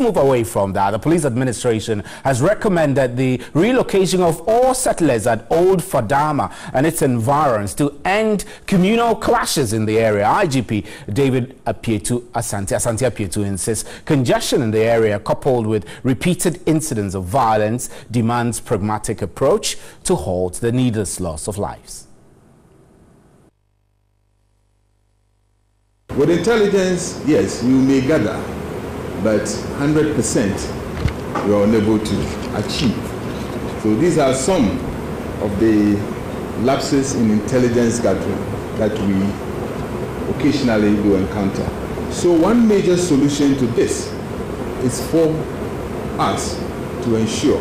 move away from that. The police administration has recommended the relocation of all settlers at Old Fadama and its environs to end communal clashes in the area. IGP David Asante insists congestion in the area coupled with repeated incidents of violence demands pragmatic approach to halt the needless loss of lives. With intelligence, yes, you may gather, but 100% you are unable to achieve. So these are some of the lapses in intelligence gathering that we occasionally do encounter. So one major solution to this is for us to ensure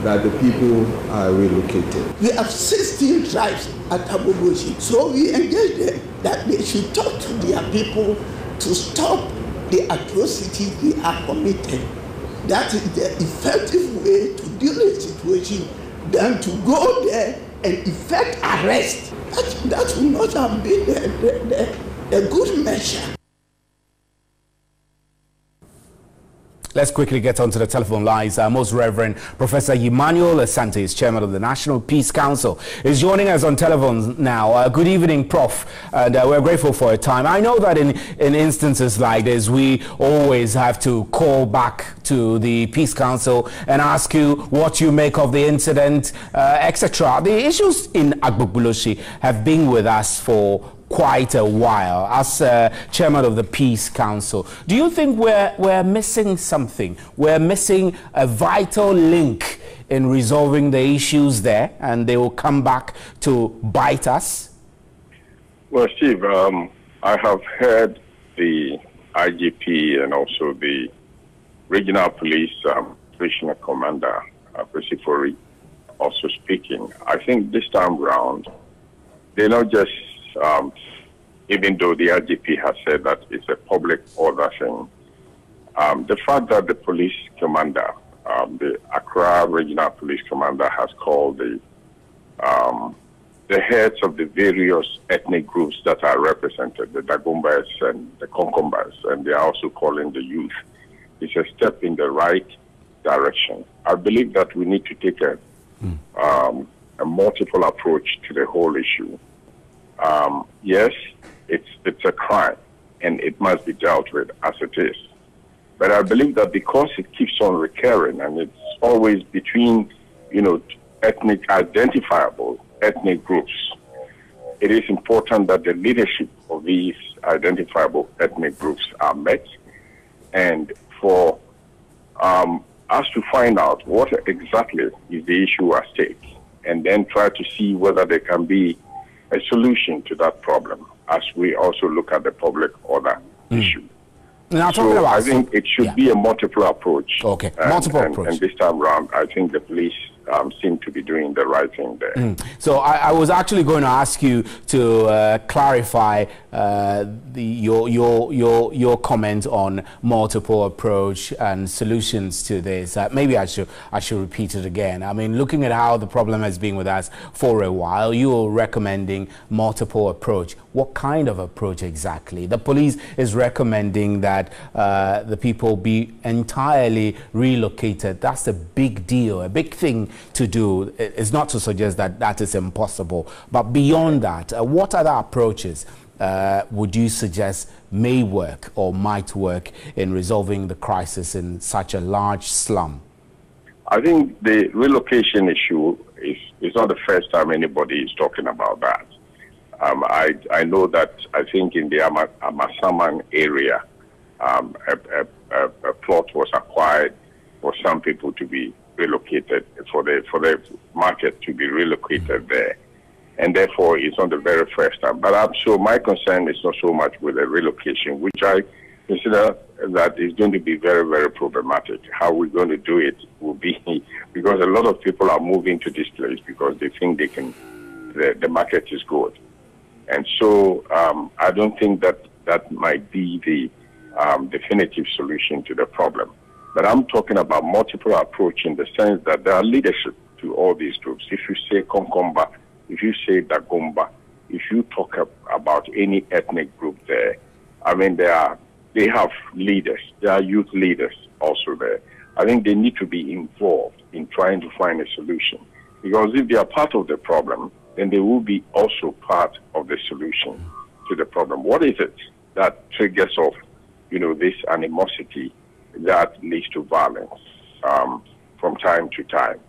that the people are relocated. We have 16 tribes at Agbogbloshie, so we engage them that they should talk to their people to stop the atrocities they are committing. That is the effective way to deal with the situation than to go there and effect arrest. That would not have been a good measure. Let's quickly get onto the telephone lines. Most Reverend Professor Emmanuel Asante is chairman of the National Peace Council. Is joining us on telephone now. Good evening, Prof. And we're grateful for your time. I know that in instances like this, we always have to call back to the Peace Council and ask you what you make of the incident, etc. The issues in Agbogbloshie have been with us for quite a while. As chairman of the Peace Council, do you think we're missing something? We're missing a vital link in resolving the issues there, and they will come back to bite us? Well, Steve, I have heard the IGP and also the regional police regional commander, Priscifori, also speaking. I think this time round, they're not just even though the IGP has said that it's a public order thing, the fact that the police commander, the Accra Regional Police Commander, has called the heads of the various ethnic groups that are represented, the Dagombas and the Konkombas, and they are also calling the youth, is a step in the right direction. I believe that we need to take a multiple approach to the whole issue. Yes, it's a crime, and it must be dealt with as it is. But I believe that because it keeps on recurring, and it's always between, ethnic identifiable ethnic groups, it is important that the leadership of these identifiable ethnic groups are met, and for us to find out what exactly is the issue at stake, and then try to see whether there can be a solution to that problem as we also look at the public order issue. Now, so I think it should be a multiple approach. Okay, multiple approach. And this time around, I think the police seem to be doing the right thing there. So I was actually going to ask you to clarify your comment on multiple approach and solutions to this. Maybe I should repeat it again. I mean, looking at how the problem has been with us for a while, you're recommending multiple approach. What kind of approach exactly? The police is recommending that the people be entirely relocated. That's a big deal, a big thing to do. It's not to suggest that that is impossible, but beyond that, what other approaches would you suggest may work or might work in resolving the crisis in such a large slum? I think the relocation issue is not the first time anybody is talking about that. I know that I think in the Amasaman area, a plot was acquired for some people to be relocated, for the market to be relocated there, and therefore it's not the very first time. But so my concern is not so much with the relocation, which I consider that is going to be very, very problematic. How we're going to do it will be because a lot of people are moving to this place because they think they can. The market is good, and so I don't think that might be the definitive solution to the problem. But I'm talking about multiple approach in the sense that there are leadership to all these groups. If you say Konkomba, if you say Dagomba, if you talk about any ethnic group there, I mean, there are they have leaders. There are youth leaders also there. I think they need to be involved in trying to find a solution. Because if they are part of the problem, then they will be also part of the solution to the problem. What is it that triggers off, this animosity that leads to violence from time to time?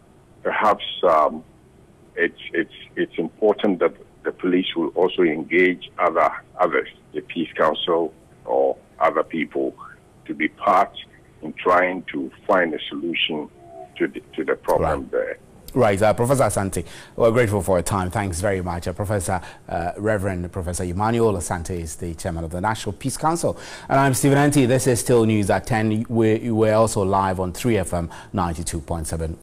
Perhaps it's important that the police will also engage others, the Peace Council or other people, to be part in trying to find a solution to the problem there. Right, Professor Asante, we're grateful for your time. Thanks very much. Reverend Professor Emmanuel Asante is the chairman of the National Peace Council. And I'm Stephen Enti. This is Still News at 10. We're also live on 3FM 92.7.